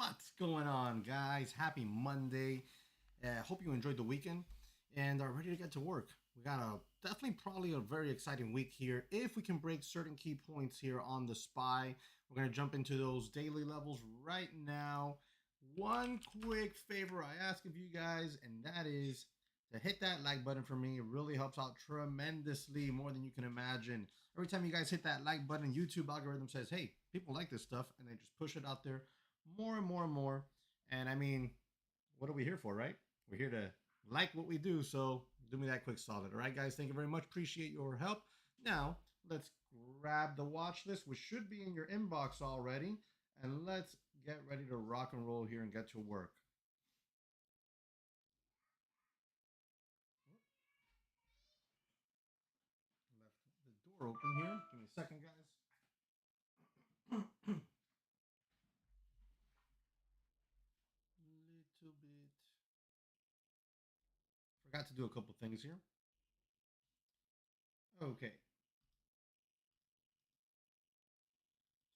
What's going on, guys? Happy Monday. Hope you enjoyed the weekend and are ready to get to work. We got a definitely probably a very exciting week here. If we can break certain key points here on the SPY, we're going to jump into those daily levels right now. One quick favor I ask of you guys, and that is to hit that like button for me. It really helps out tremendously, more than you can imagine. Every time you guys hit that like button, YouTube algorithm says, hey, people like this stuff, and they just push it out there more and more and more. And I mean, what are we here for, right? We're here to like what we do. So do me that quick solid. All right, guys. Thank you very much. Appreciate your help. Now, let's grab the watch list, which should be in your inbox already. And let's get ready to rock and roll here and get to work. Left the door open here. Give me a second, guys. Little bit. Forgot to do a couple things here. Okay.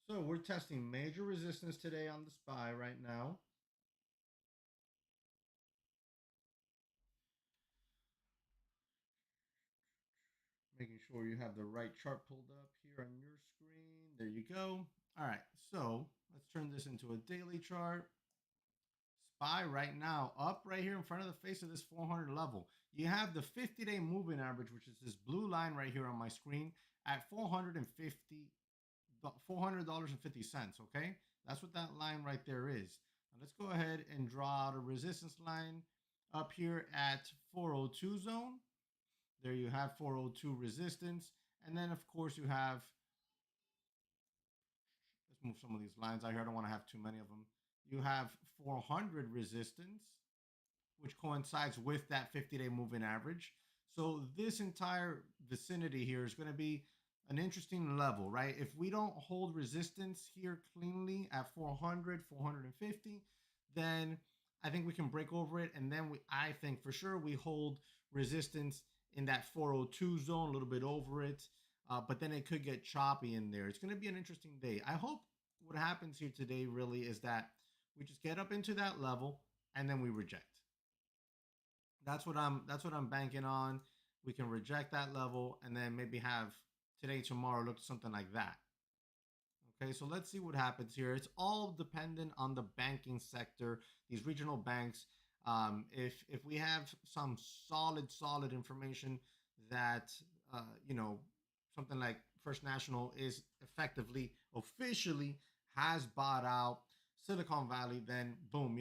So we're testing major resistance today on the SPY right now. Making sure you have the right chart pulled up here on your screen. There you go. All right, so let's turn this into a daily chart. SPY right now up right here in front of the face of this 400 level. You have the 50-day moving average, which is this blue line right here on my screen at $400.50. Okay, that's what that line right there is. Now let's go ahead and draw out a resistance line up here at 402 zone. There you have 402 resistance. And then, of course, you have, let's move some of these lines out here. I don't want to have too many of them. You have 400 resistance, which coincides with that 50-day moving average. So this entire vicinity here is going to be an interesting level, right? If we don't hold resistance here cleanly at 400, 450, then I think we can break over it. And then I think for sure we hold resistance in that 402 zone, a little bit over it. But then it could get choppy in there. It's going to be an interesting day. I hope what happens here today really is that we just get up into that level and then we reject. That's what I'm banking on. We can reject that level and then maybe have today, tomorrow look something like that. Okay, so let's see what happens here. It's all dependent on the banking sector, these regional banks. If we have some solid information that you know, something like First National is effectively officially has bought out Silicon Valley, then boom,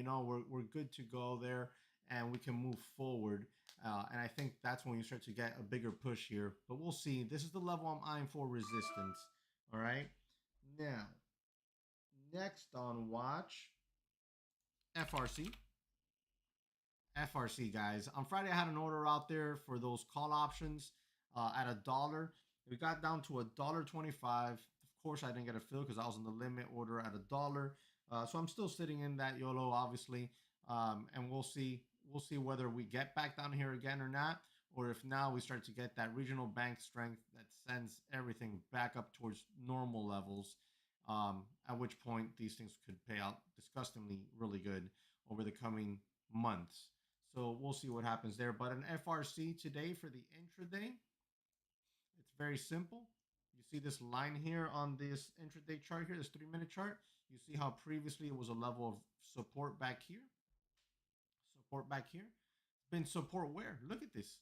we're good to go there and we can move forward. And I think that's when you start to get a bigger push here. But we'll see. This is the level I'm eyeing for resistance. All right. Now, next on watch, FRC. FRC, guys. On Friday, I had an order out there for those call options at $1. We got down to $1.25. Of course, I didn't get a fill because I was in the limit order at $1. So I'm still sitting in that YOLO, obviously. And we'll see. We'll see whether we get back down here again or not, or if now we start to get that regional bank strength that sends everything back up towards normal levels. At which point these things could pay out disgustingly really good over the coming months. So we'll see what happens there. But an FRC today for the intraday, it's very simple. You see this line here on this intraday chart here, this 3-minute chart. You see how previously it was a level of support back here. Support back here. It's been support where? Look at this.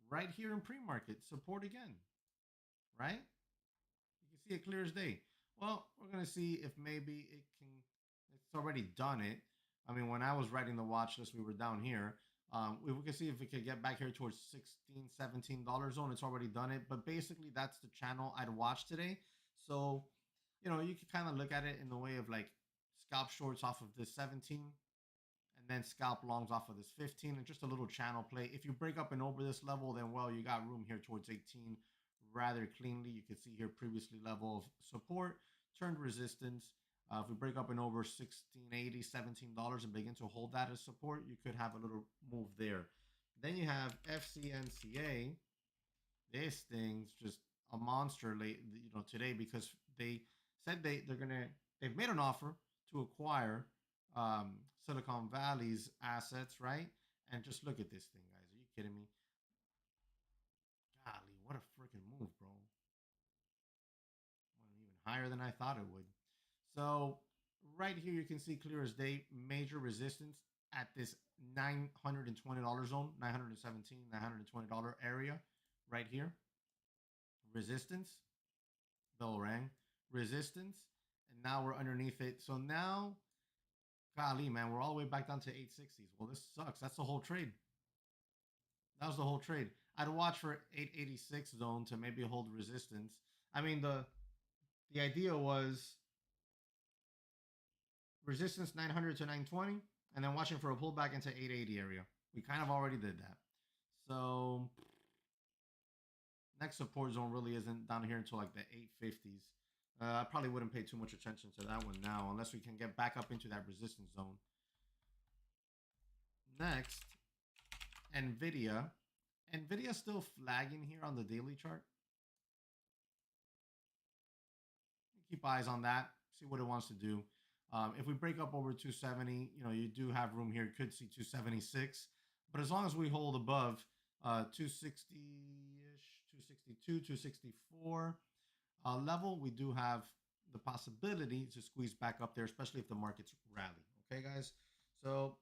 Right here in pre-market. Support again. Right? You can see it clear as day. Well, we're going to see if maybe it's already done it. I mean, when I was writing the watch list, we were down here. We can see if we could get back here towards $16, $17 zone. It's already done it. But basically, that's the channel I'd watch today. So, you can kind of look at it in the way of like scalp shorts off of this 17 and then scalp longs off of this 15 and just a little channel play. If you break up and over this level, then, well, you got room here towards 18 rather cleanly. You can see here previously level of support, turned resistance. If we break up and over $16.80, $17 and begin to hold that as support, you could have a little move there. Then you have FCNCA. This thing's just a monster today because they said they've made an offer to acquire Silicon Valley's assets, right? And just look at this thing, guys. Are you kidding me? Golly, what a freaking move, bro. Went even higher than I thought it would. So right here, you can see clear as day, major resistance at this $920 zone, 917, $920 area right here. Resistance, bell rang, resistance, and now we're underneath it. So now, golly, man, we're all the way back down to 860s. Well, this sucks. That's the whole trade. That was the whole trade. I'd watch for 886 zone to maybe hold resistance. I mean, the idea was resistance 900 to 920, and then watching for a pullback into 880 area. We kind of already did that. So next support zone really isn't down here until like the 850s. I probably wouldn't pay too much attention to that one now unless we can get back up into that resistance zone. Next, NVIDIA. NVIDIA still flagging here on the daily chart. Keep eyes on that. See what it wants to do. If we break up over 270, you do have room here. You could see 276. But as long as we hold above 260-ish, 262, 264 level, we do have the possibility to squeeze back up there, especially if the markets rally. Okay, guys? So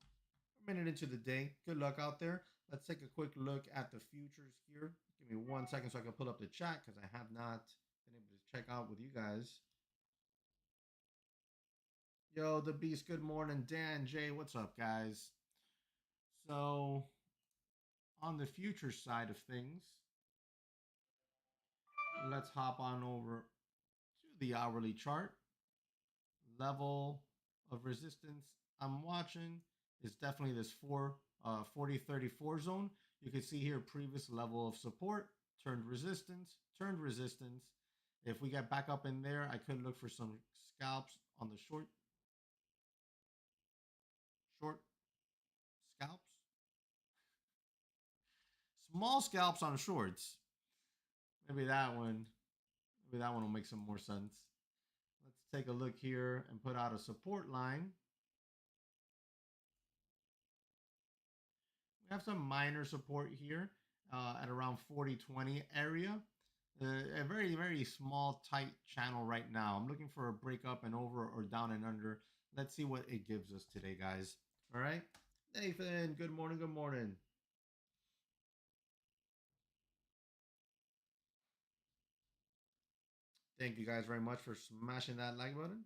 a minute into the day. Good luck out there. Let's take a quick look at the futures here. Give me 1 second so I can pull up the chat because I have not been able to check out with you guys. Yo, the Beast, good morning. Dan, Jay, what's up, guys? So, on the future side of things, let's hop on over to the hourly chart. Level of resistance I'm watching is definitely this 40-34 zone. You can see here previous level of support, turned resistance. If we get back up in there, I could look for some scalps on the short scalps. Small scalps on shorts. Maybe that one. Maybe that one will make some more sense. Let's take a look here and put out a support line. We have some minor support here at around 40-20 area. A very, very small, tight channel right now. I'm looking for a break up and over or down and under. Let's see what it gives us today, guys. All right. Nathan, good morning. Good morning. Thank you guys very much for smashing that like button.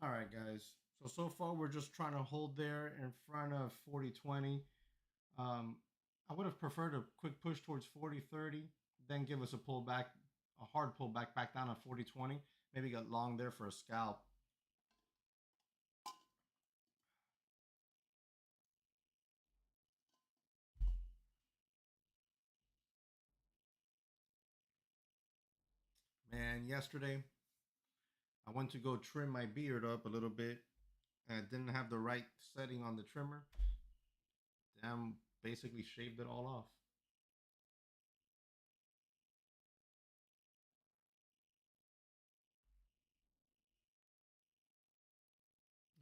All right, guys. So far we're just trying to hold there in front of 40-20. I would have preferred a quick push towards 40-30, then give us a pullback, a hard pullback back down on 40-20. Maybe get long there for a scalp. Man, yesterday I went to go trim my beard up a little bit and I didn't have the right setting on the trimmer. Damn, basically shaved it all off.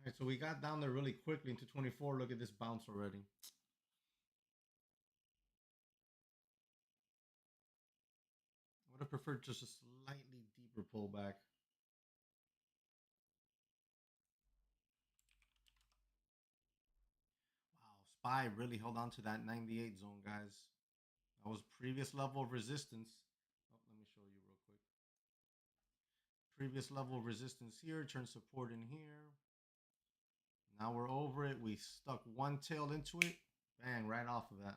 right, so we got down there really quickly into 24. Look at this bounce already. I would have preferred just a slightly deeper pullback. Wow, SPY really held on to that 98 zone, guys. That was previous level of resistance. Oh, let me show you real quick. Previous level of resistance here, turn support in here. Now we're over it. We stuck one tail into it. Bang, right off of that.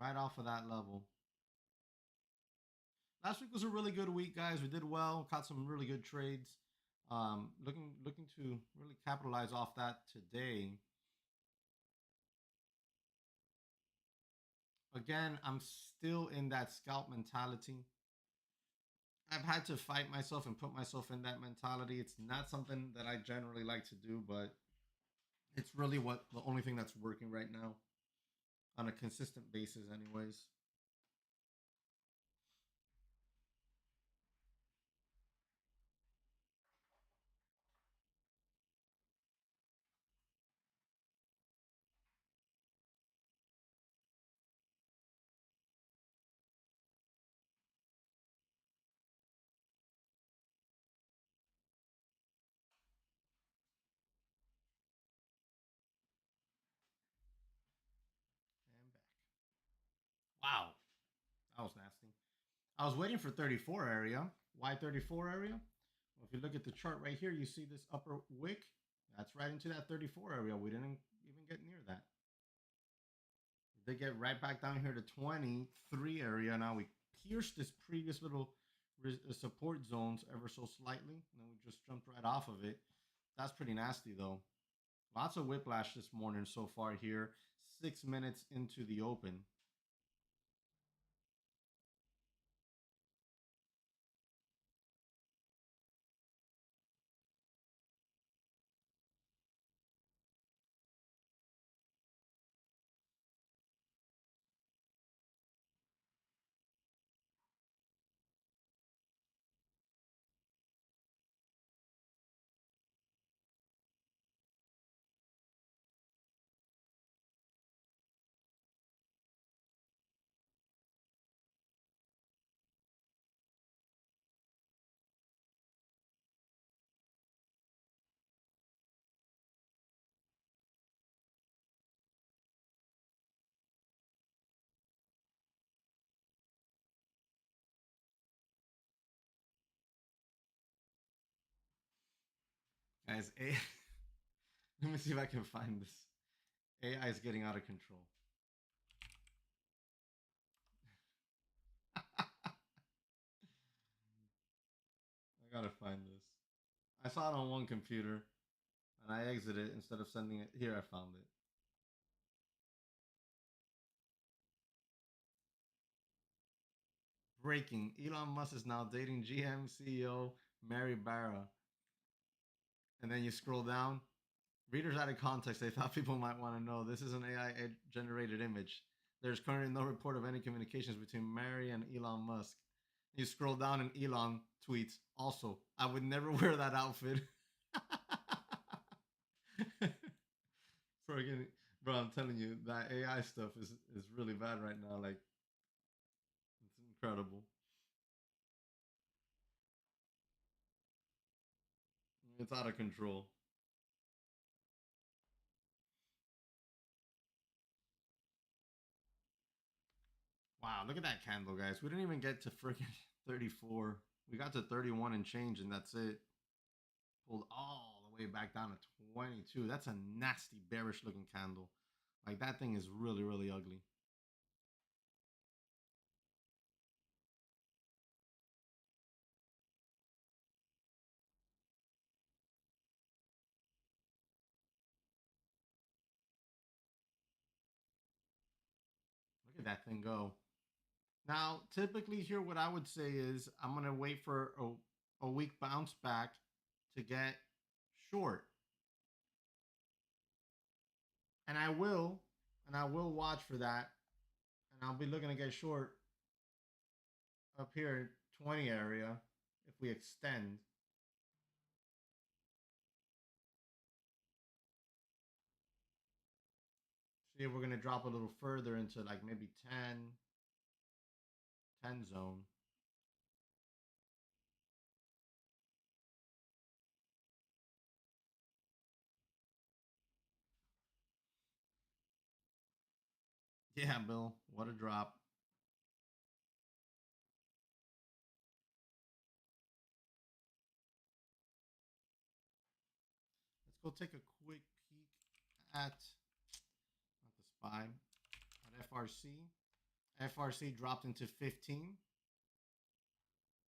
Right off of that level. Last week was a really good week, guys. We did well, caught some really good trades. Looking to really capitalize off that today. Again, I'm still in that scalp mentality. I've had to fight myself and put myself in that mentality. It's not something that I generally like to do, but it's really what the only thing that's working right now on a consistent basis, anyways. And back. Wow, that was nasty. I was waiting for 34 area. Why 34 area? Well, if you look at the chart right here, you see this upper wick. That's right into that 34 area. We didn't even get near that. They get right back down here to 23 area. Now we pierced this previous little support zones ever so slightly. And then we just jumped right off of it. That's pretty nasty though. Lots of whiplash this morning so far here. 6 minutes into the open. Guys, let me see if I can find this. AI is getting out of control. I gotta find this. I saw it on one computer and I exited instead of sending it. Here, I found it. Breaking: Elon Musk is now dating GM CEO Mary Barra. And then you scroll down. Readers out of context, they thought people might want to know. This is an AI generated image. There's currently no report of any communications between Mary and Elon Musk. You scroll down and Elon tweets, also, I would never wear that outfit. Again, bro, I'm telling you, that AI stuff is really bad right now. Like, it's incredible. It's out of control. Wow, look at that candle, guys. We didn't even get to freaking 34. We got to 31 and change, and that's it. Pulled all the way back down to 22. That's a nasty, bearish looking candle. Like, that thing is really, really ugly. Look at that thing go. Now, typically here, what I would say is I'm going to wait for a weak bounce back to get short. And I will watch for that. And I'll be looking to get short up here, 20 area, if we extend. See if we're gonna drop a little further into like maybe 10 zone. Yeah, Bill. What a drop. Let's go take a quick peek at not the SPY at FRC. FRC dropped into 15.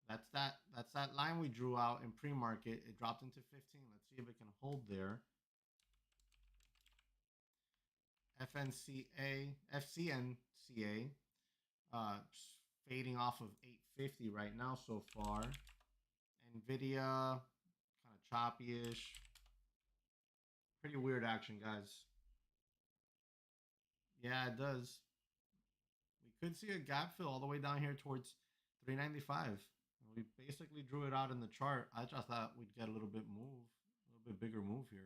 That's that line we drew out in pre-market. It dropped into 15. Let's see if it can hold there. FNCA, FCNCA, uh, fading off of 850 right now so far. Nvidia, kind of choppy-ish. Pretty weird action, guys. Yeah, it does. We could see a gap fill all the way down here towards 395. We basically drew it out in the chart. I just thought we'd get a little bit bigger move here.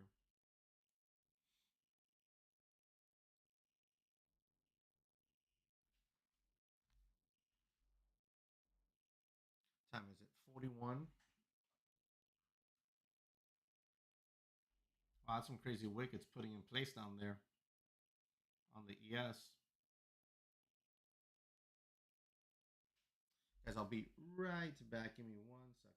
Time is it? 41. Wow, that's some crazy wickets putting in place down there on the ES. Guys, I'll be right back. Give me 1 second.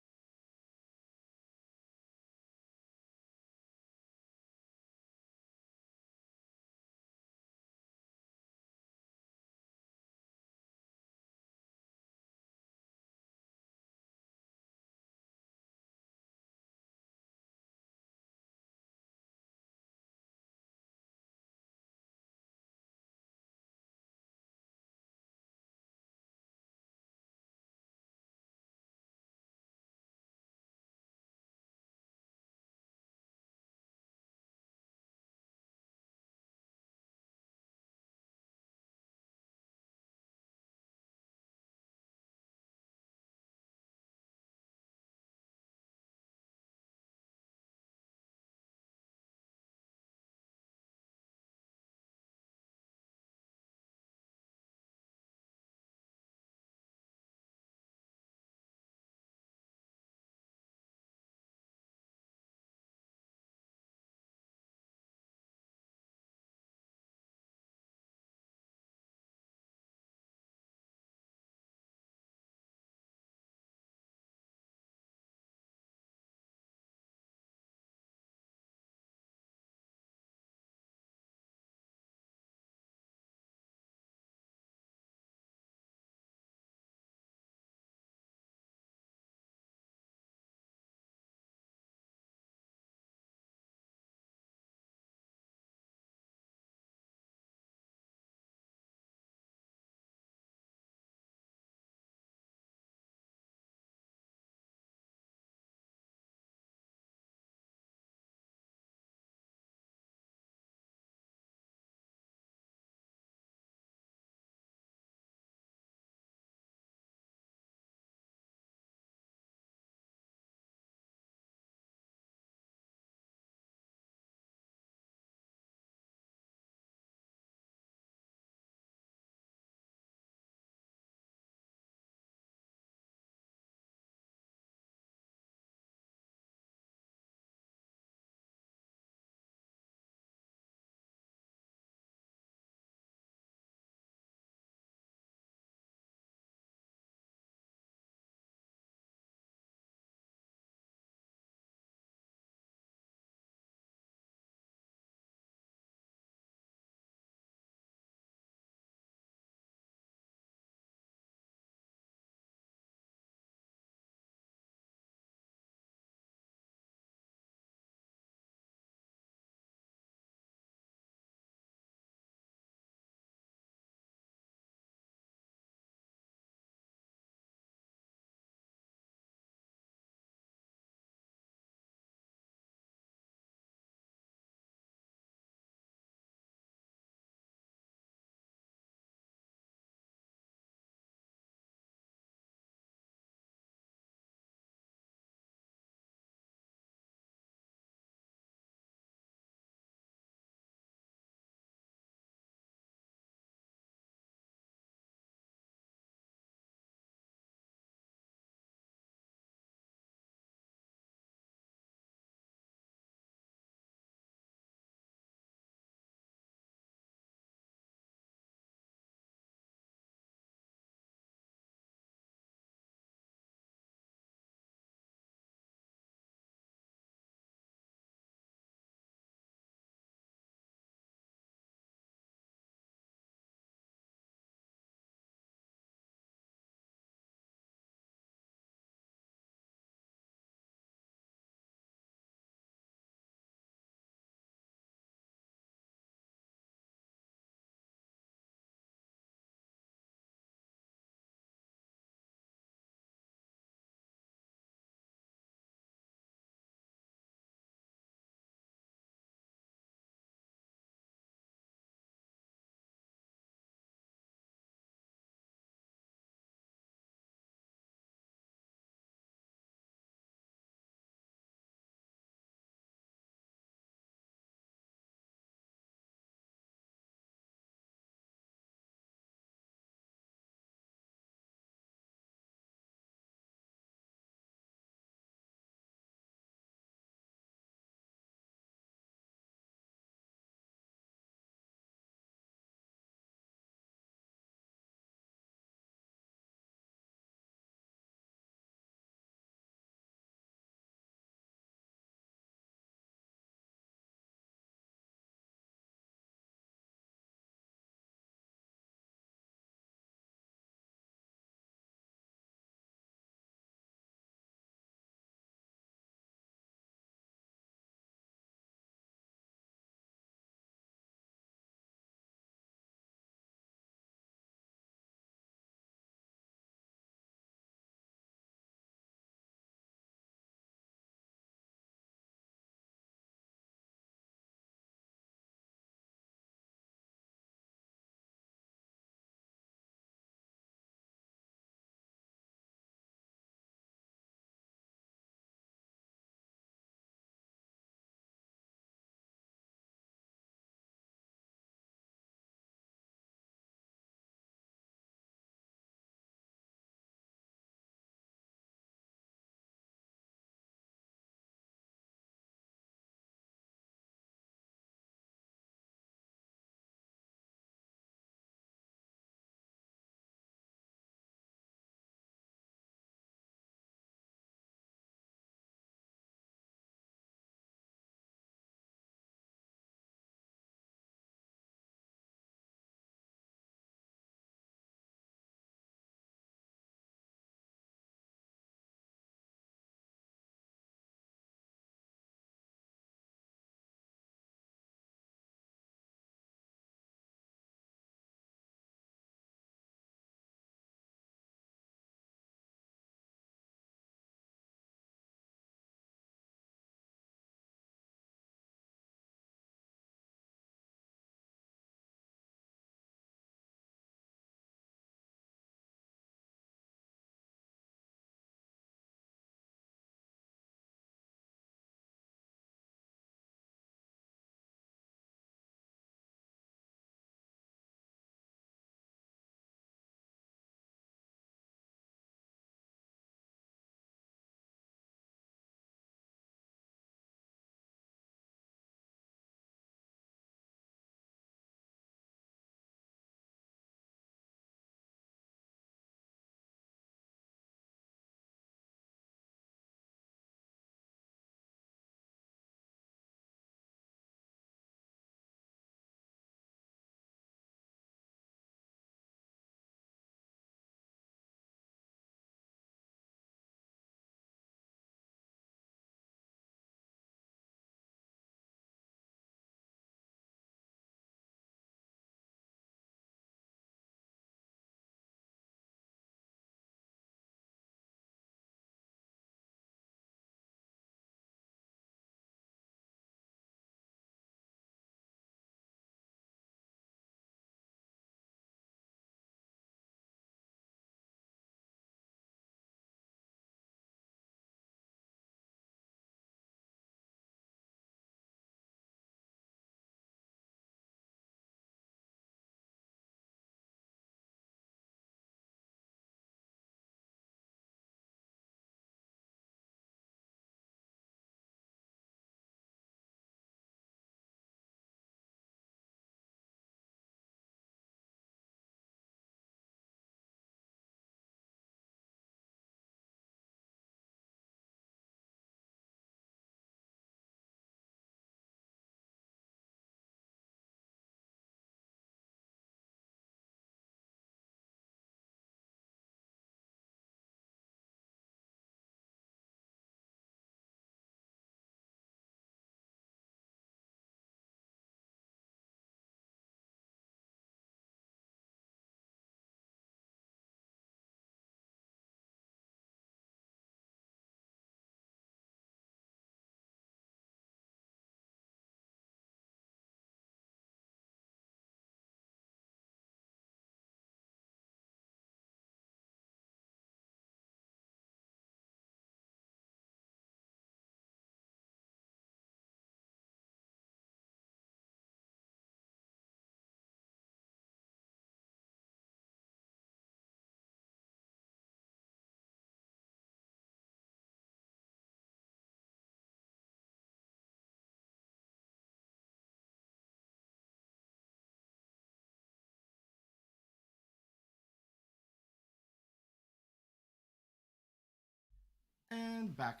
and back.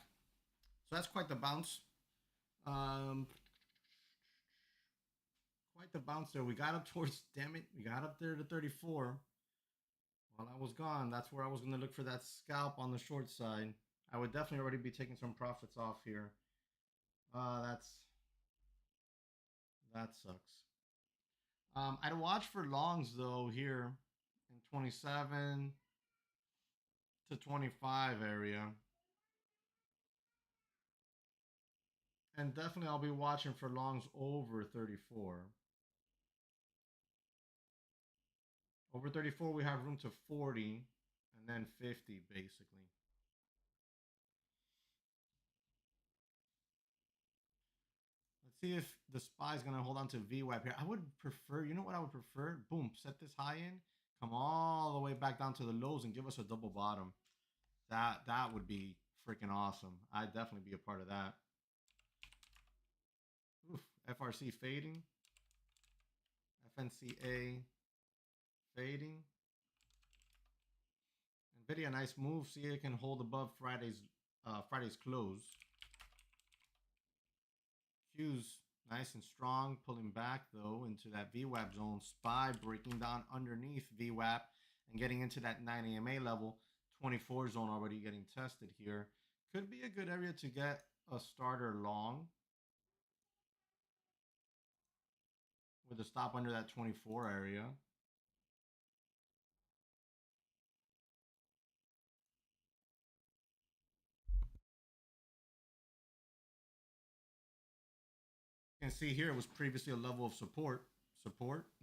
So that's quite the bounce. Um, Quite the bounce there. We got up towards, damn it, we got up there to 34. While I was gone, that's where I was going to look for that scalp on the short side. I would definitely already be taking some profits off here. That sucks. I'd watch for longs though here in 27 to 25 area. And definitely I'll be watching for longs over 34. Over 34, we have room to 40 and then 50 basically. Let's see if the SPY is going to hold on to VWAP here. I would prefer, you know what I would prefer? Boom, set this high in, come all the way back down to the lows and give us a double bottom. That would be freaking awesome. I'd definitely be a part of that. Oof, FRC fading. FNCA fading. Nvidia, nice move. See it can hold above Friday's close. Q's nice and strong, pulling back though into that VWAP zone. SPY breaking down underneath VWAP and getting into that 9 AMA level. 24 zone already getting tested here. Could be a good area to get a starter long with a stop under that 24 area. You can see here it was previously a level of support.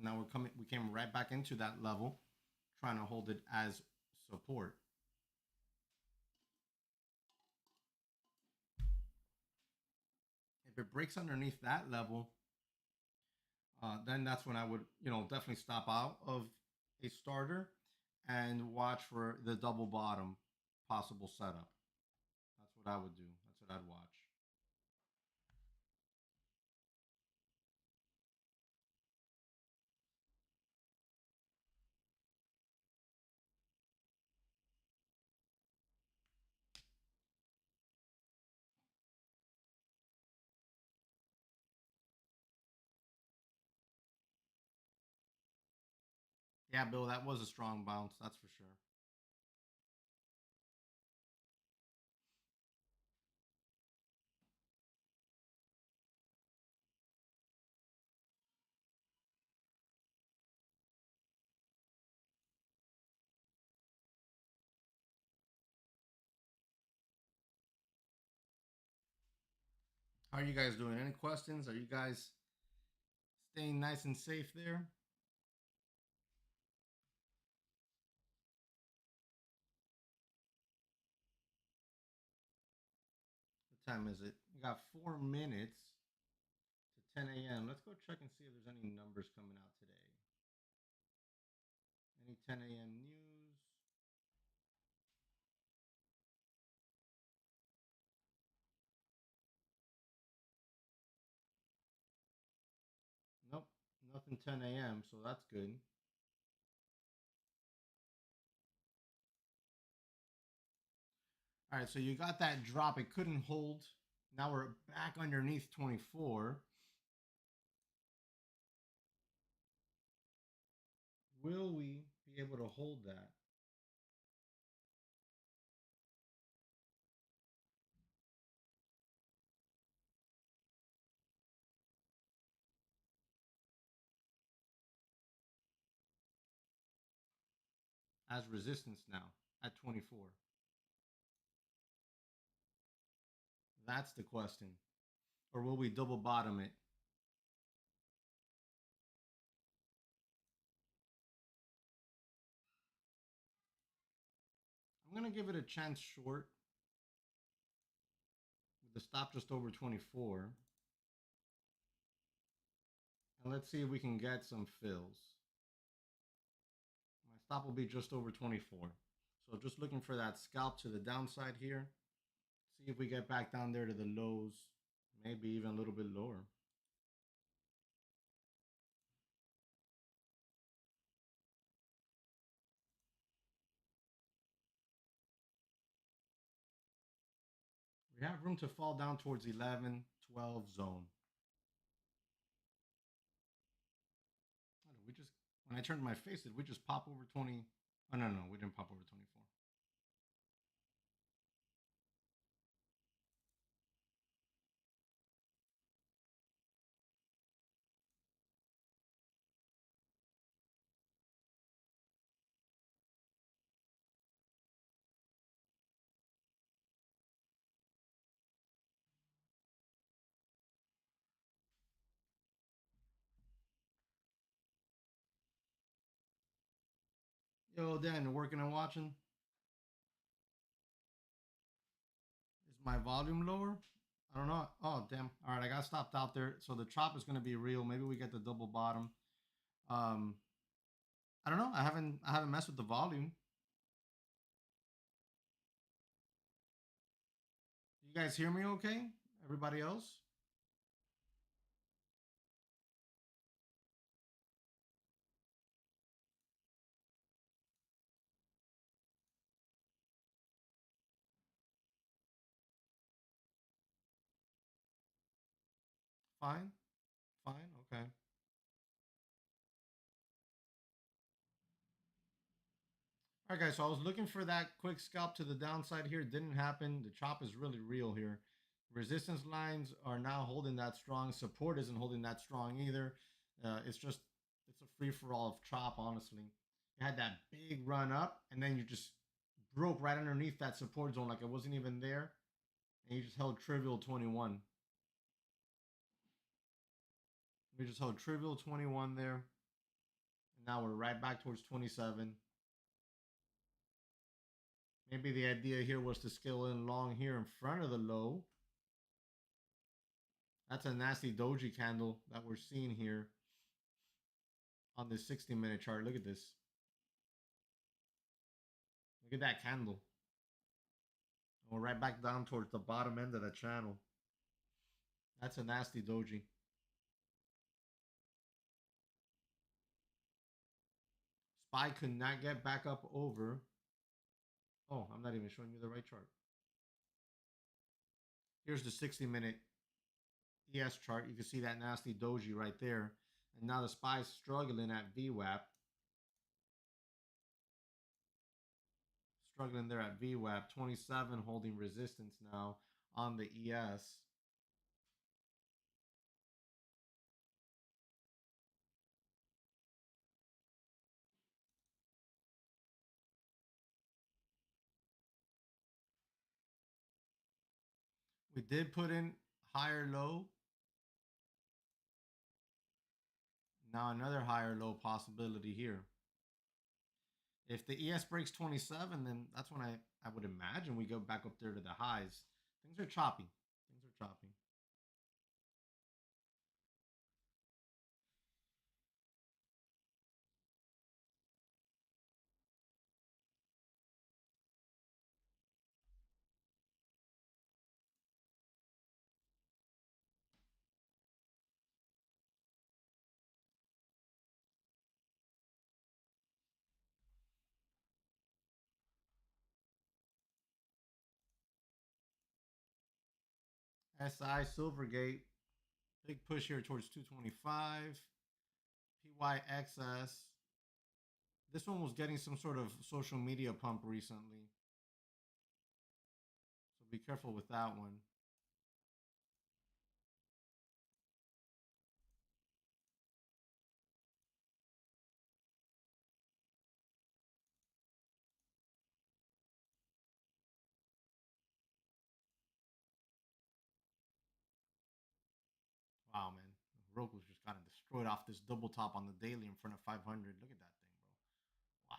Now we came right back into that level, trying to hold it as support. If it breaks underneath that level, then that's when I would, definitely stop out of a starter and watch for the double bottom possible setup. That's what I would do. That's what I'd watch. Yeah, Bill, that was a strong bounce. That's for sure. How are you guys doing? Any questions? Are you guys staying nice and safe there? What time is it? We got 4 minutes to 10 a.m. Let's go check and see if there's any numbers coming out today. Any 10 a.m. news? Nope, nothing 10 a.m. So that's good. All right, so you got that drop. It couldn't hold. Now we're back underneath 24. Will we be able to hold that? As resistance now at 24? That's the question. Or will we double bottom it? I'm going to give it a chance short with the stop just over 24. And let's see if we can get some fills. My stop will be just over 24. So just looking for that scalp to the downside here. See if we get back down there to the lows, maybe even a little bit lower. We have room to fall down towards 11, 12 zone. We just when I turned my face, did we just pop over 20? Oh no, no, we didn't pop over 24. Yo, Dan, working and watching. Is my volume lower? I don't know. Oh, damn. All right, I got stopped out there. So the chop is going to be real. Maybe we get the double bottom. Um, I don't know. I haven't messed with the volume. You guys hear me okay? Everybody else? Fine. Fine. Okay. All right, guys. So I was looking for that quick scalp to the downside here. It didn't happen. The chop is really real here. Resistance lines are now holding that strong. Support isn't holding that strong either. It's a free for all of chop, honestly. You had that big run up, and then you just broke right underneath that support zone like it wasn't even there, and you just held trivial 21. We just held trivial 21 there, and now we're right back towards 27. Maybe the idea here was to scale in long here in front of the low. That's a nasty doji candle that we're seeing here on this 60-minute chart. Look at this. Look at that candle. We're right back down towards the bottom end of the channel. That's a nasty doji. SPY could not get back up over. Oh, I'm not even showing you the right chart. Here's the 60-minute ES chart. You can see that nasty doji right there. And now the SPY's struggling at VWAP. Struggling there at VWAP. 27 holding resistance now on the ES. We did put in higher low. Now another higher low possibility here. If the ES breaks 27, then that's when I would imagine we go back up there to the highs. Things are choppy. Things are choppy. SI Silvergate, big push here towards 225. PYXS. This one was getting some sort of social media pump recently. So be careful with that one. Wow, man. Roku's just got destroyed off this double top on the daily in front of 500. Look at that thing, bro. Wow.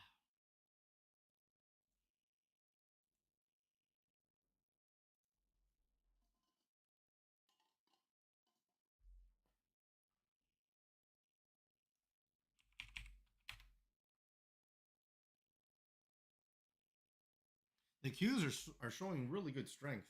The Qs are showing really good strength.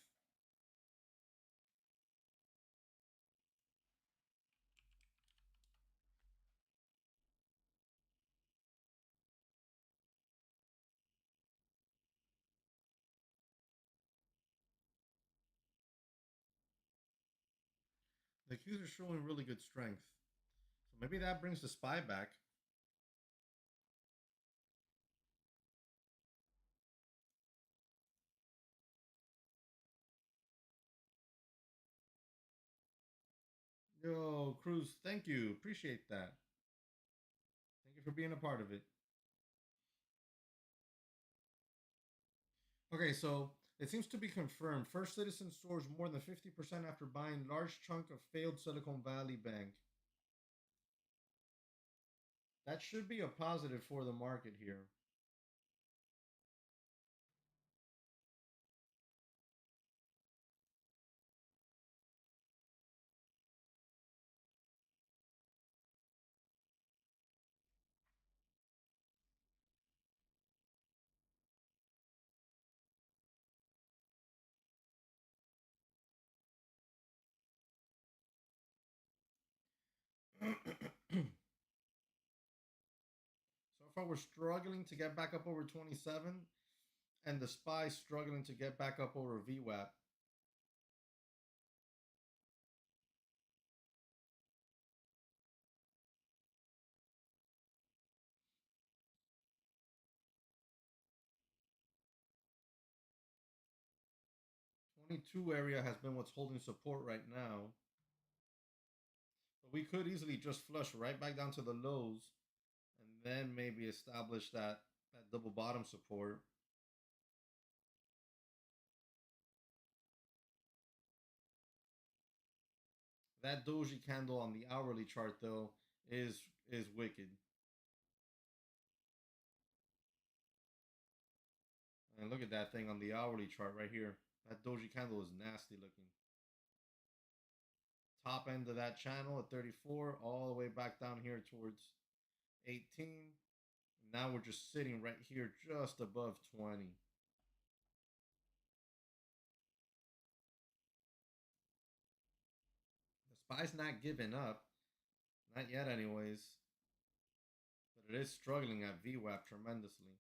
the Qs are showing really good strength. So maybe that brings the SPY back. Yo, Cruz, thank you. Appreciate that. Thank you for being a part of it. Okay, so it seems to be confirmed. First Citizen soars more than 50% after buying large chunk of failed Silicon Valley Bank. That should be a positive for the market here. So far, we're struggling to get back up over 27, and the SPY struggling to get back up over VWAP. Twenty-two area has been what's holding support right now. But we could easily just flush right back down to the lows and then maybe establish that double bottom support. That doji candle on the hourly chart though is wicked. And look at that thing on the hourly chart right here. That doji candle is nasty looking. Top end of that channel at 34, all the way back down here towards 18. Now we're just sitting right here just above 20. The SPY's not giving up. Not yet, anyways. But it is struggling at VWAP tremendously.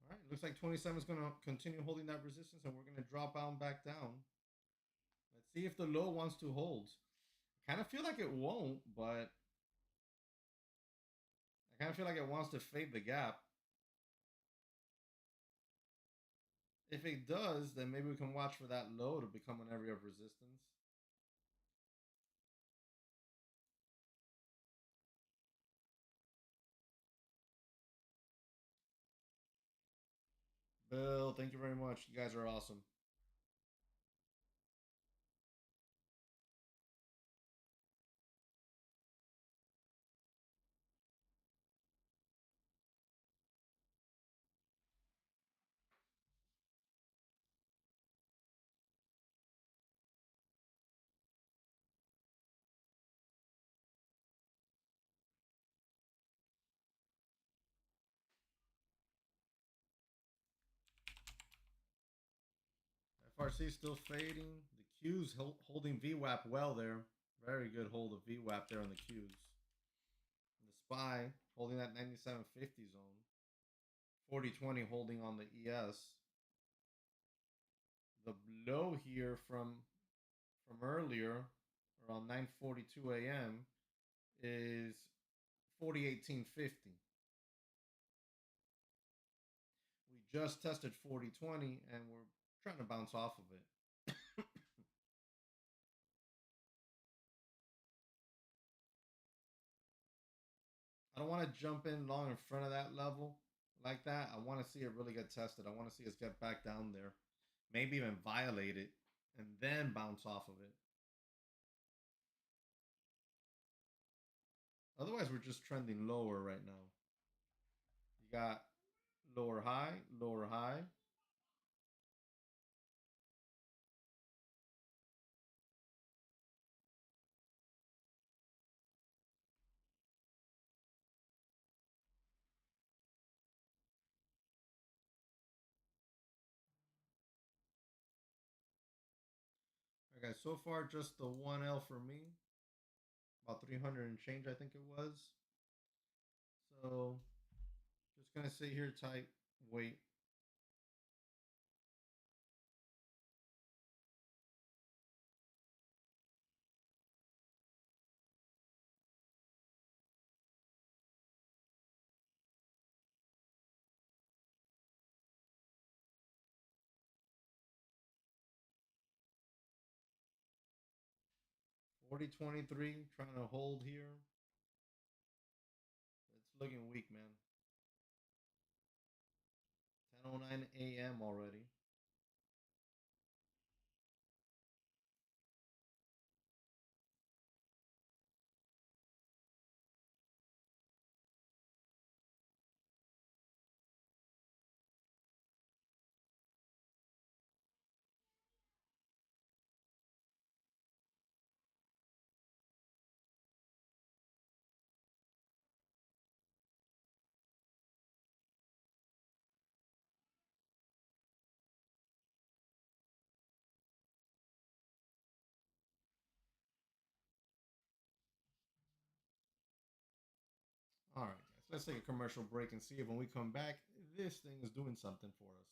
All right, looks like 27 is going to continue holding that resistance, and we're going to drop down back down. Let's see if the low wants to hold. I kind of feel like it won't, but I kind of feel like it wants to fade the gap. If it does, then maybe we can watch for that low to become an area of resistance. Bill, thank you very much. You guys are awesome. FRC still fading. The Q's holding VWAP well there. Very good hold of VWAP there on the Q's. The SPY holding that 9750 zone. 4020 holding on the ES. The low here from earlier around 9:42 a.m. is 4018.50. We just tested 4020 and we're trying to bounce off of it. I don't want to jump in long in front of that level like that. I want to see it really get tested. I want to see us get back down there. Maybe even violate it and then bounce off of it. Otherwise, we're just trending lower right now. You got lower high, lower high. All right, guys. So far, just the 1L for me. About 300 and change, I think it was. So just gonna sit here tight, wait. 40.23, trying to hold here. It's looking weak, man. 10:09 a.m. already. All right, guys. Let's take a commercial break and see if when we come back, this thing is doing something for us.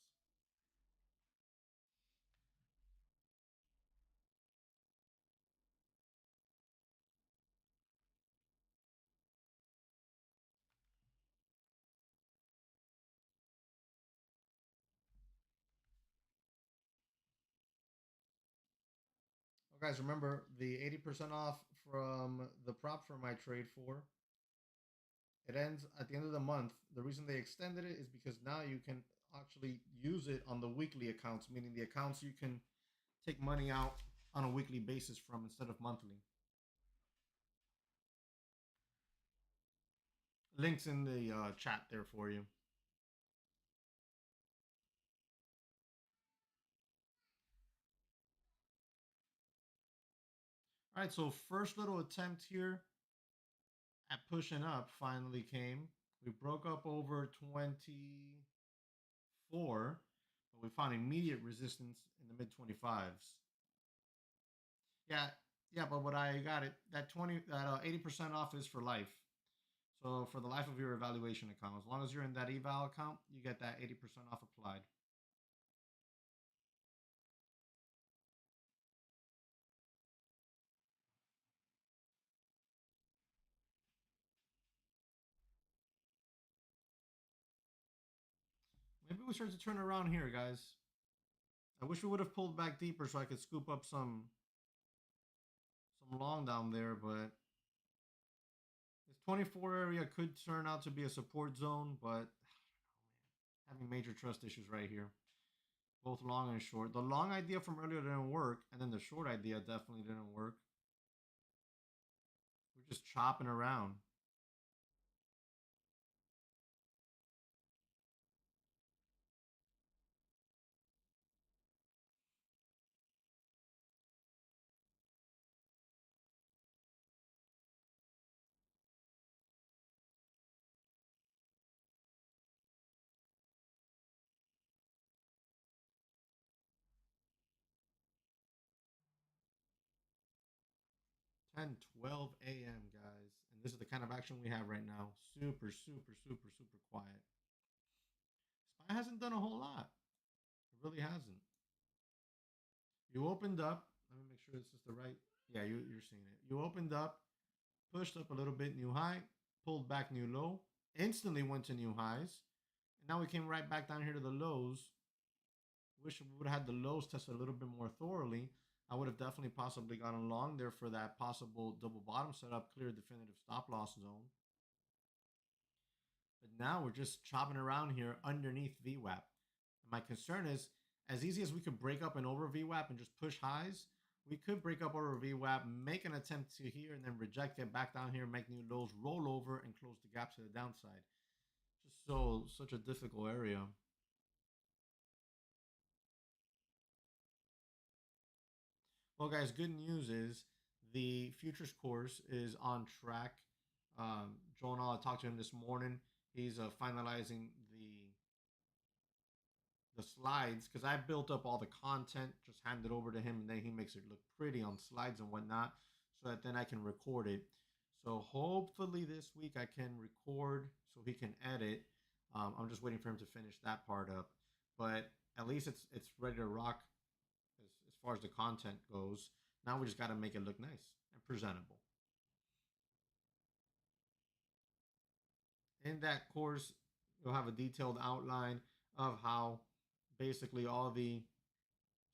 Well, guys, remember the 80% off from the prop for my trade for it ends at the end of the month. The reason they extended it is because now you can actually use it on the weekly accounts, meaning the accounts you can take money out on a weekly basis from instead of monthly. Links in the chat there for you. All right, so first little attempt here at pushing up finally came. We broke up over 24, but we found immediate resistance in the mid 25s. Yeah, yeah, but what I got it that 80% off is for life. So for the life of your evaluation account, as long as you're in that eval account, you get that 80% off applied. Maybe we start to turn around here, guys. I wish we would have pulled back deeper so I could scoop up some long down there, but this 24 area could turn out to be a support zone, but having major trust issues right here. Both long and short. The long idea from earlier didn't work, and then the short idea definitely didn't work. We're just chopping around. 10:12 a.m., guys. And this is the kind of action we have right now. Super, super, super, super quiet. SPY hasn't done a whole lot. It really hasn't. You opened up. Let me make sure this is the right. Yeah, you're seeing it. You opened up, pushed up a little bit, new high, pulled back, new low, instantly went to new highs. And now we came right back down here to the lows. Wish we would have had the lows tested a little bit more thoroughly. I would have definitely possibly gone along there for that possible double bottom setup, clear definitive stop loss zone. But now we're just chopping around here underneath VWAP. And my concern is, as easy as we could break up and over VWAP and just push highs, we could break up over VWAP, make an attempt to here, and then reject, get back down here, make new lows, roll over, and close the gap to the downside. Just such a difficult area. Well, guys, good news is the futures course is on track. Jonah, I talked to him this morning. He's finalizing the slides because I built up all the content, just hand it over to him, and then he makes it look pretty on slides and whatnot, so that then I can record it. So hopefully this week I can record so he can edit. I'm just waiting for him to finish that part up, but at least it's ready to rock as far as the content goes. Now we just got to make it look nice and presentable. In that course, you'll have a detailed outline of how basically all the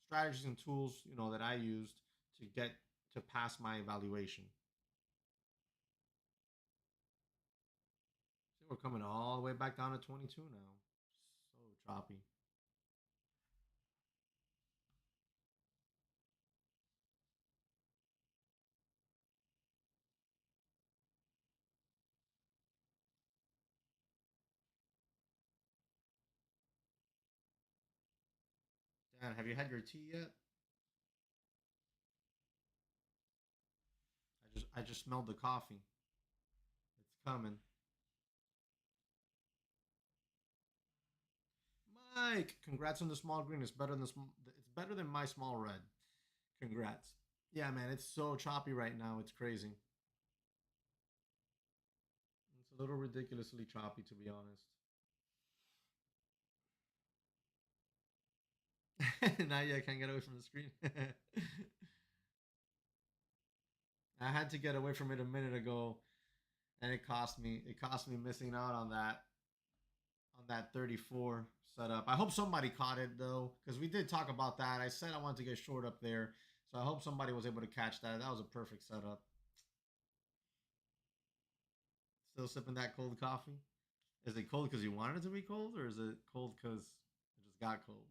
strategies and tools that I used to get to pass my evaluation. See, we're coming all the way back down to 22 now. So choppy. Dan, have you had your tea yet? I just smelled the coffee. It's coming. Mike, congrats on the small green. It's better than my small red. Congrats. Yeah, man, it's so choppy right now. It's crazy. It's a little ridiculously choppy, to be honest. Now you can't get away from the screen. I had to get away from it a minute ago, and it cost me. It cost me missing out on that 34 setup. I hope somebody caught it though, because we did talk about that. I said I wanted to get short up there, so I hope somebody was able to catch that. That was a perfect setup. Still sipping that cold coffee. Is it cold because you wanted it to be cold, or is it cold because it just got cold?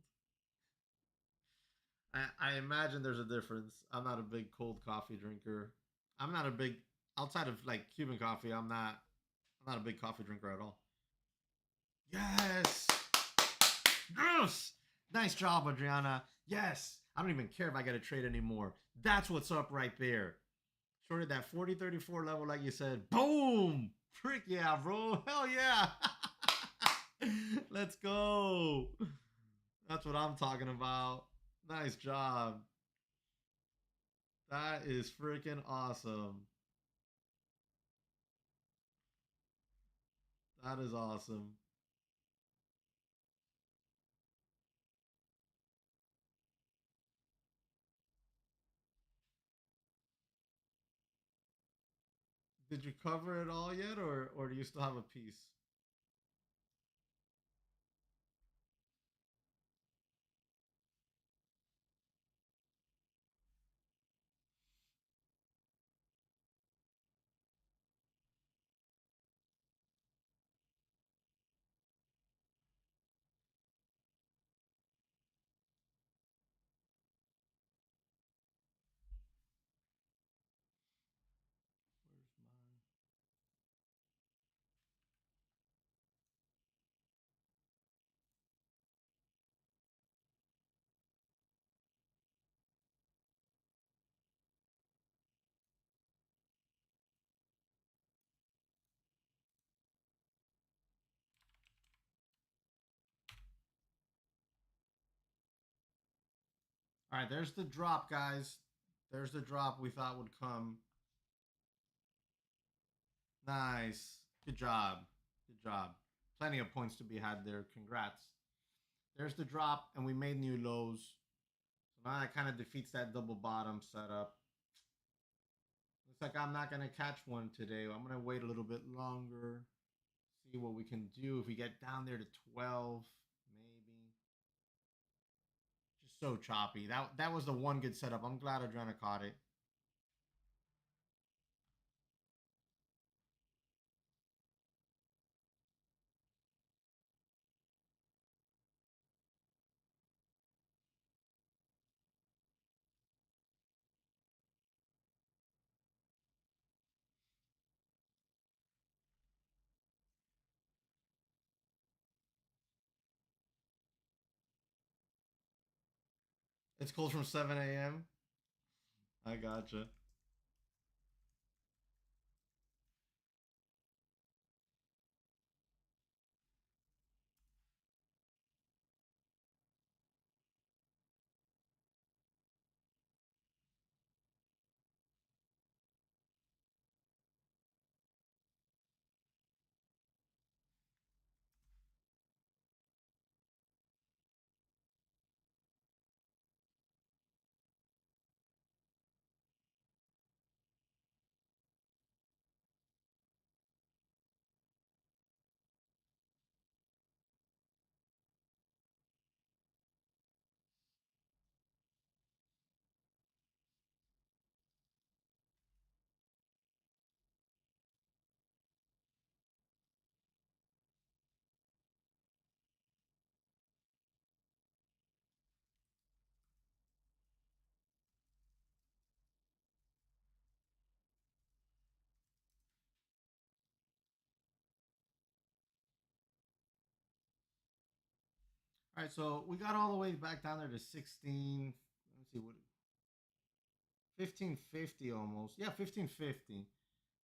I imagine there's a difference. I'm not a big cold coffee drinker. I'm not a big outside of like Cuban coffee. I'm not a big coffee drinker at all. Yes. Yes. Nice job, Adriana. Yes. I don't even care if I get a trade anymore. That's what's up right there. Shorted that 40-34 level, like you said. Boom. Frick yeah, bro. Hell yeah. Let's go. That's what I'm talking about. Nice job. That is freaking awesome. That is awesome. Did you cover it all yet, or do you still have a piece? Where's mine? All right, there's the drop, guys. There's the drop we thought would come. Nice. Good job. Good job. Plenty of points to be had there. Congrats. There's the drop, and we made new lows. So now that kind of defeats that double bottom setup. Looks like I'm not going to catch one today. I'm going to wait a little bit longer. See what we can do. If we get down there to 12, maybe. Just so choppy. That was the one good setup. I'm glad Adriana caught it. It's cold from 7 a.m. I gotcha. All right, so we got all the way back down there to 16. Let me see what 1550 almost. Yeah, 1550. And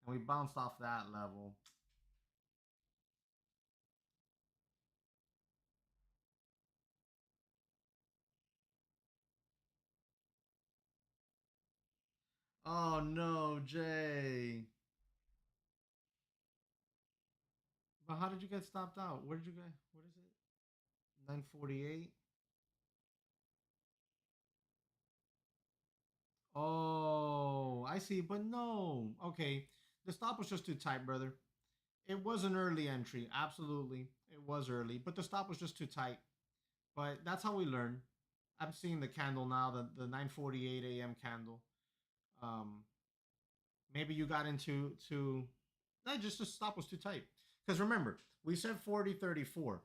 we bounced off that level. Oh no, Jay. But how did you get stopped out? Where did you get? What is it? 948. Oh, I see. But no. Okay. The stop was just too tight, brother. It was an early entry. Absolutely. It was early. But the stop was just too tight. But that's how we learn. I'm seeing the candle now, the 9:48 a.m. candle. Um, maybe you got into to that just the stop was too tight. Because remember, we said 40.34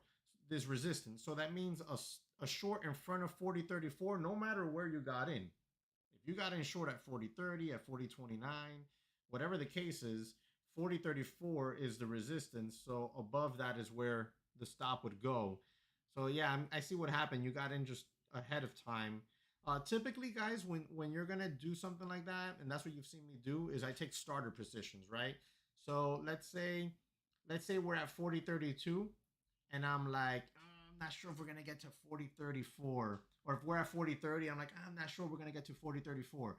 this resistance. So that means a short in front of 40.34, no matter where you got in. If you got in short at 40.30, at 40.29, whatever the case is, 40.34 is the resistance. So above that is where the stop would go. So yeah, I see what happened. You got in just ahead of time. Typically, guys, when you're gonna do something like that, and that's what you've seen me do, is I take starter positions, right? So let's say we're at 40.32, and I'm like, I'm not sure if we're gonna get to 40.34, or if we're at 40.30, I'm like, I'm not sure we're gonna get to 40.34,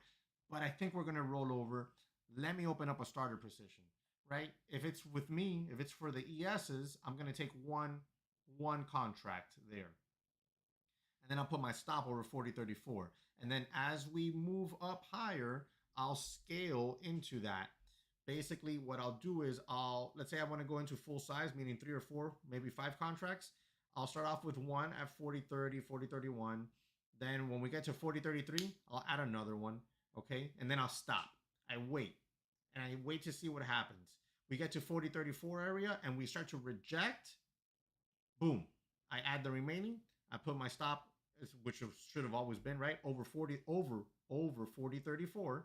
but I think we're gonna roll over. Let me open up a starter position, right? If it's with me, if it's for the ESs, I'm gonna take one contract there, and then I'll put my stop over 40.34. And then as we move up higher, I'll scale into that. Basically, what I'll do is let's say I want to go into full size, meaning three or four, maybe five contracts. I'll start off with one at 40.30, 40.31. Then when we get to 40.33, I'll add another one. Okay. And then I'll stop. I wait and I wait to see what happens. We get to 40.34 area and we start to reject. Boom. I add the remaining. I put my stop, which should have always been right over 40, over 40.34,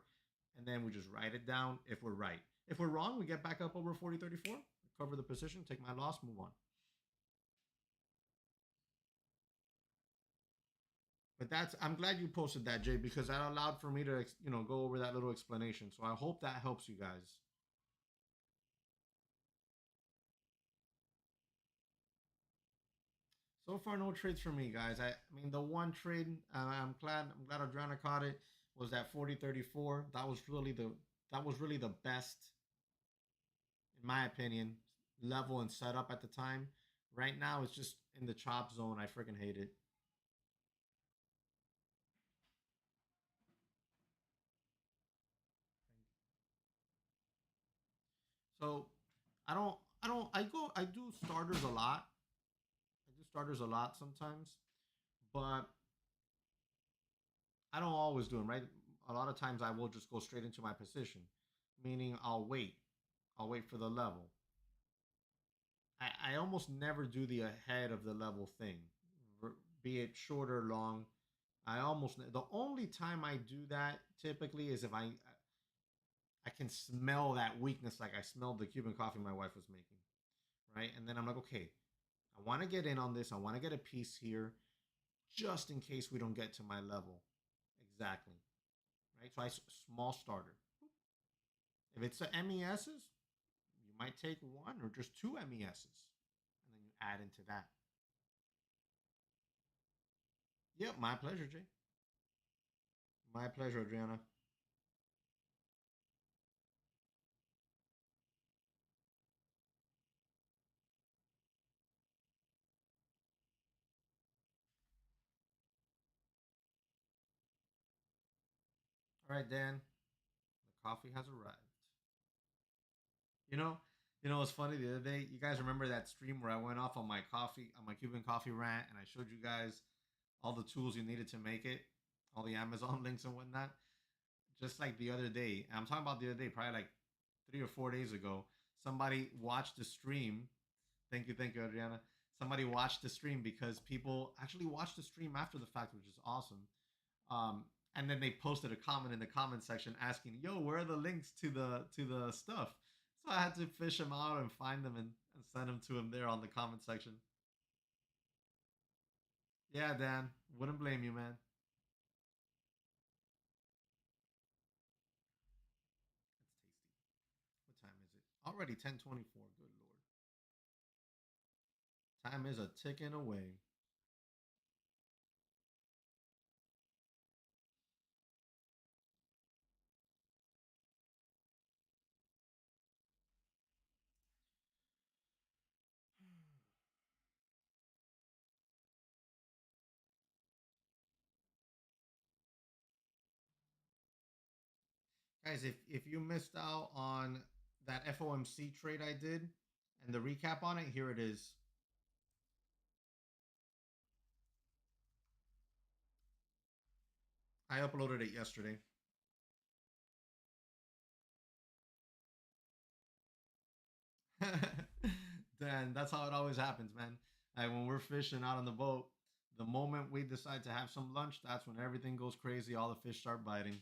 and then we just write it down if we're right. If we're wrong, we get back up over 40.34, cover the position, take my loss, move on. But I'm glad you posted that, Jay, because that allowed for me to go over that little explanation. So I hope that helps you guys. So far, no trades for me, guys. I mean, the one trade I'm glad Adriana caught it was that 40.34. That was really the best, in my opinion, level and setup at the time. Right now, it's just in the chop zone. I freaking hate it. So I do starters a lot. I do starters a lot sometimes, but I don't always do them, right? A lot of times I will just go straight into my position, meaning I'll wait. I'll wait for the level. I almost never do the ahead of the level thing, be it short or long. The only time I do that typically is if I can smell that weakness, like I smelled the Cuban coffee my wife was making, right? And then I'm like, okay, I want to get in on this. I want to get a piece here, just in case we don't get to my level exactly, right? So small starter. If it's the MESs, you might take one or just two MESs, and then you add into that. Yep, my pleasure, Jay. My pleasure, Adriana. All right, Dan. The coffee has arrived. You know, it's funny the other day. You guys remember that stream where I went off on my Cuban coffee rant, and I showed you guys all the tools you needed to make it, all the Amazon links and whatnot. Just like the other day, and I'm talking about the other day, probably like 3 or 4 days ago. Somebody watched the stream. Thank you, Adriana. Somebody watched the stream because people actually watched the stream after the fact, which is awesome. Um, and then they posted a comment in the comment section asking, "Yo, where are the links to the stuff?" So I had to fish them out and find them and send them to him there on the comment section. Yeah, Dan. Wouldn't blame you, man. That's tasty. What time is it? Already 10:24. Good lord. Time is a ticking away. Guys, if you missed out on that FOMC trade I did and the recap on it, here it is. I uploaded it yesterday. Then that's how it always happens, man. Like when we're fishing out on the boat, the moment we decide to have some lunch, that's when everything goes crazy. All the fish start biting.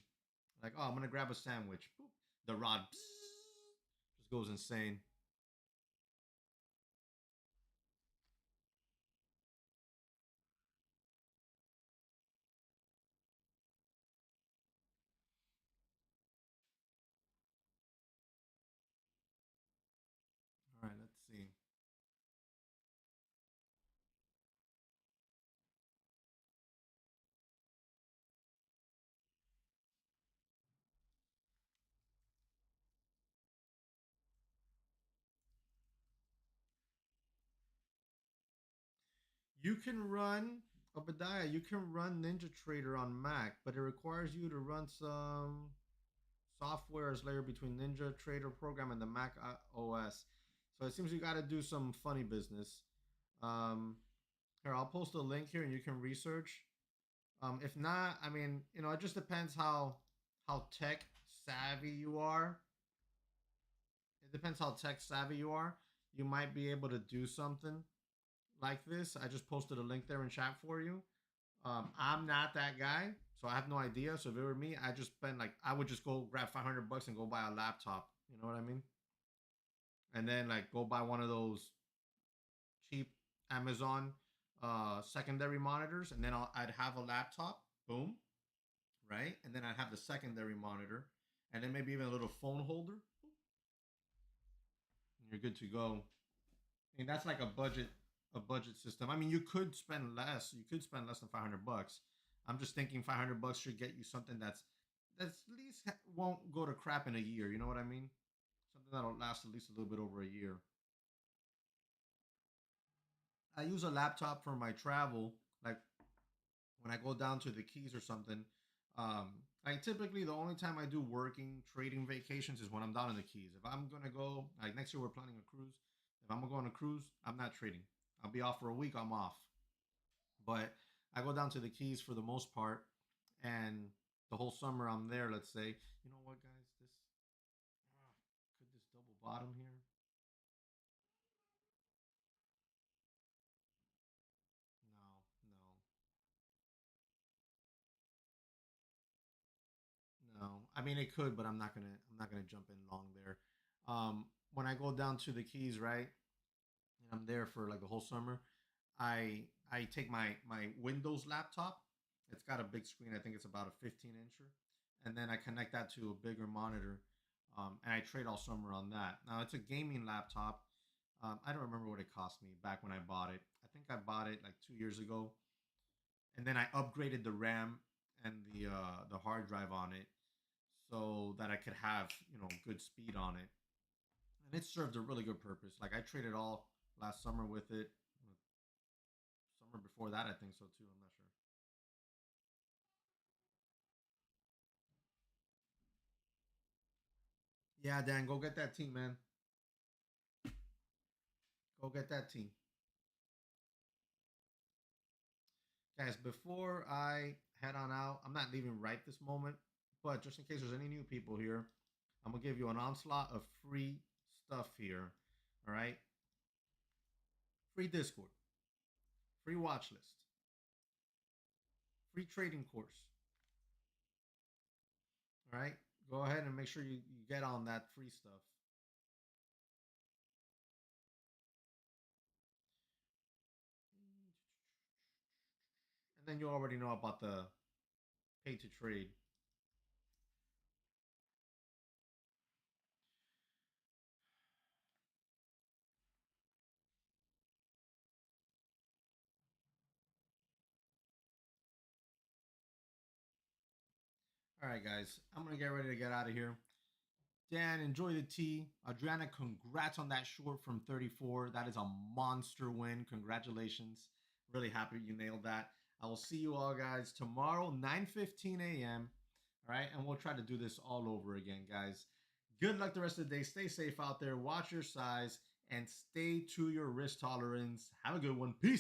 Like, oh, I'm gonna grab a sandwich. Boop. The rod just goes insane. All right, let's see. You can run Obadiah. You can run Ninja Trader on Mac, but it requires you to run some software as layer between Ninja Trader program and the Mac OS. So it seems you got to do some funny business. Um, Here, I'll post a link here and you can research. If not, I mean, it just depends how tech savvy you are. It depends how tech savvy you are. You might be able to do something like this. I just posted a link there in chat for you. I'm not that guy, so I have no idea. So if it were me, I just spend like I would just go grab $500 and go buy a laptop. You know what I mean? And then like go buy one of those cheap Amazon secondary monitors, and then I'd have a laptop. Boom, right? And then I'd have the secondary monitor, and then maybe even a little phone holder. And you're good to go. I mean, that's like a budget system. I mean, you could spend less. You could spend less than $500. I'm just thinking $500 should get you something that's at least won't go to crap in a year. You know what I mean? Something that'll last at least a little bit over a year. I use a laptop for my travel, like when I go down to the Keys or something. Um, like typically the only time I do working trading vacations is when I'm down in the Keys. If I'm gonna go, like next year we're planning a cruise. If I'm gonna go on a cruise, I'm not trading. I'll be off for a week. I'm off. But I go down to the Keys for the most part, and the whole summer I'm there. Let's say, you know what, guys, could this double bottom here? No, no. I mean, it could, but I'm not gonna jump in long there. When I go down to the Keys, right, and I'm there for like the whole summer, I take my Windows laptop. It's got a big screen. I think it's about a 15 incher, and then I connect that to a bigger monitor, and I trade all summer on that. Now it's a gaming laptop. I don't remember what it cost me back when I bought it. I think I bought it like 2 years ago, and then I upgraded the RAM and the hard drive on it so that I could have good speed on it, and it served a really good purpose. Like I traded all last summer with it. Summer before that, I think so too. I'm not sure. Yeah, Dan, go get that team, man. Go get that team, guys. Before I head on out, I'm not leaving right this moment, but just in case there's any new people here, I'm gonna give you an onslaught of free stuff here. All right, free Discord, free watch list, free trading course. All right, go ahead and make sure you get on that free stuff. then you already know about the pay to trade. All right, guys, I'm gonna get ready to get out of here. Dan, enjoy the tea. Adriana, congrats on that short from 34. That is a monster win. Congratulations. Really happy you nailed that. I will see you all guys tomorrow, 9:15 a.m. All right, and we'll try to do this all over again, guys. Good luck the rest of the day. Stay safe out there. Watch your size and stay to your risk tolerance. Have a good one. Peace.